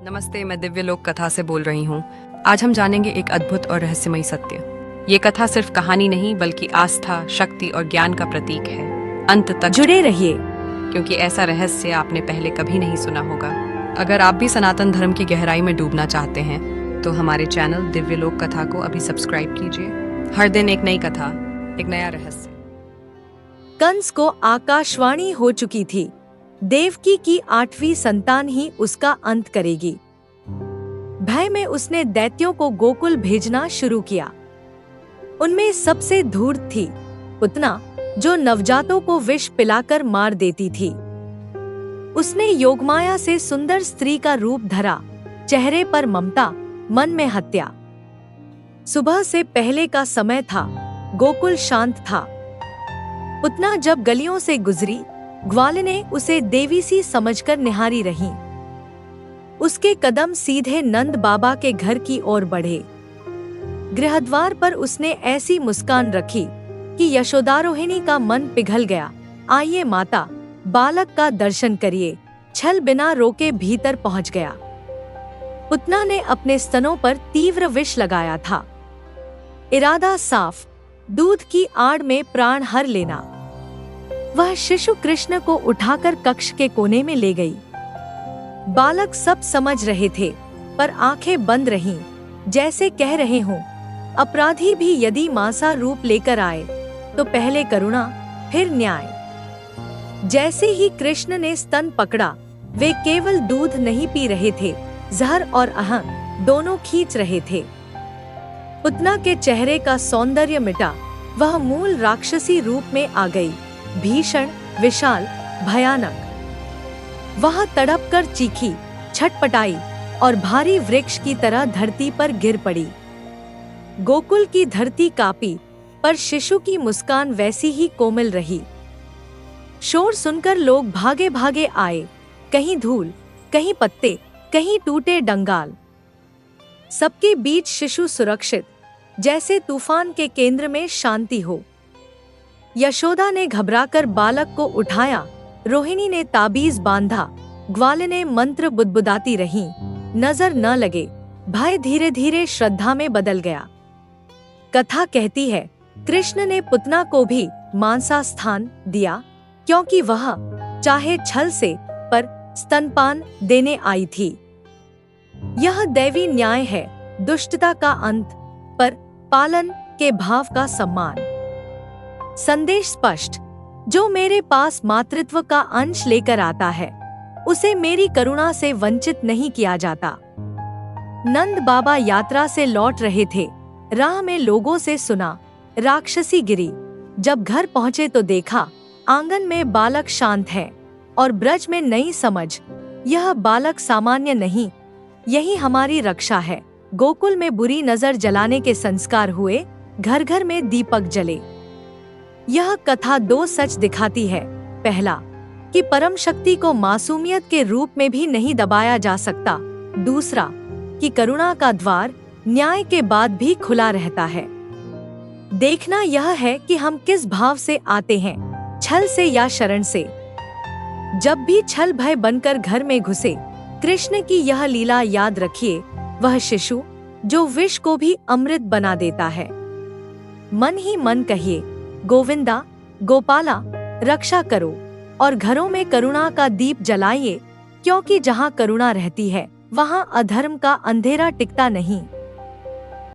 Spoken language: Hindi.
नमस्ते, मैं दिव्य लोक कथा से बोल रही हूँ। आज हम जानेंगे एक अद्भुत और रहस्यमयी सत्य। ये कथा सिर्फ कहानी नहीं बल्कि आस्था, शक्ति और ज्ञान का प्रतीक है। अंत तक जुड़े रहिए, क्योंकि ऐसा रहस्य आपने पहले कभी नहीं सुना होगा। अगर आप भी सनातन धर्म की गहराई में डूबना चाहते हैं तो हमारे चैनल दिव्य लोक कथा को अभी सब्सक्राइब कीजिए। हर दिन एक नई कथा, एक नया रहस्य। कंस को आकाशवाणी हो चुकी थी, देवकी की 8वीं संतान ही उसका अंत करेगी। भय में उसने दैत्यों को गोकुल भेजना शुरू किया। उनमें सबसे धूर्त थी पुतना, जो नवजातों को विष पिलाकर मार देती थी। उसने योगमाया से सुंदर स्त्री का रूप धरा, चेहरे पर ममता, मन में हत्या। सुबह से पहले का समय था, गोकुल शांत था। पुतना जब गलियों से गुजरी, ग्वालिनें उसे देवी सी समझकर निहारी रहीं। उसके कदम सीधे नंद बाबा के घर की ओर बढ़े। गृहद्वार पर उसने ऐसी मुस्कान रखी कि यशोदारोहिणी का मन पिघल गया। आइए माता, बालक का दर्शन करिए। छल बिना रोके भीतर पहुंच गया। पुतना ने अपने स्तनों पर तीव्र विष लगाया था। इरादा साफ, दूध की आड़ में प्राण हर लेना। वह शिशु कृष्ण को उठाकर कक्ष के कोने में ले गई। बालक सब समझ रहे थे, पर आंखें बंद रहीं, जैसे कह रहे हों, अपराधी भी यदि मांसा रूप लेकर आए तो पहले करुणा फिर न्याय। जैसे ही कृष्ण ने स्तन पकड़ा, वे केवल दूध नहीं पी रहे थे, जहर और अहं दोनों खींच रहे थे। पुतना के चेहरे का सौंदर्य मिटा, वह मूल राक्षसी रूप में आ गई, भीषण, विशाल, भयानक। वह तड़प कर चीखी, छटपटाई और भारी वृक्ष की तरह धरती पर गिर पड़ी। गोकुल की धरती कांपी, पर शिशु की मुस्कान वैसी ही कोमल रही। शोर सुनकर लोग भागे भागे आए, कहीं धूल, कहीं पत्ते, कहीं टूटे डंगाल। सबके बीच शिशु सुरक्षित, जैसे तूफान के केंद्र में शांति हो। यशोदा ने घबराकर बालक को उठाया, रोहिणी ने ताबीज बांधा, ग्वालिनें मंत्र बुदबुदाती रहीं। नजर न लगे, भय धीरे धीरे श्रद्धा में बदल गया। कथा कहती है, कृष्ण ने पुतना को भी मांसा स्थान दिया, क्योंकि वह चाहे छल से पर स्तनपान देने आई थी। यह दैवी न्याय है, दुष्टता का अंत पर पालन के भाव का सम्मान। संदेश स्पष्ट, जो मेरे पास मातृत्व का अंश लेकर आता है, उसे मेरी करुणा से वंचित नहीं किया जाता। नंद बाबा यात्रा से लौट रहे थे। राह में लोगों से सुना, राक्षसी गिरी। जब घर पहुंचे तो देखा, आंगन में बालक शांत है और ब्रज में नई समझ। यह बालक सामान्य नहीं, यही हमारी रक्षा है। गोकुल में बुरी नजर जलाने के संस्कार हुए, घर घर में दीपक जले। यह कथा 2 सच दिखाती है। पहला, कि परम शक्ति को मासूमियत के रूप में भी नहीं दबाया जा सकता। दूसरा, कि करुणा का द्वार न्याय के बाद भी खुला रहता है। देखना यह है कि हम किस भाव से आते हैं, छल से या शरण से। जब भी छल भय बनकर घर में घुसे, कृष्ण की यह लीला याद रखिए, वह शिशु जो विष को भी अमृत बना देता है। मन ही मन कहिए, गोविंदा, गोपाला, रक्षा करो, और घरों में करुणा का दीप जलाइए, क्योंकि जहाँ करुणा रहती है, वहाँ अधर्म का अंधेरा टिकता नहीं।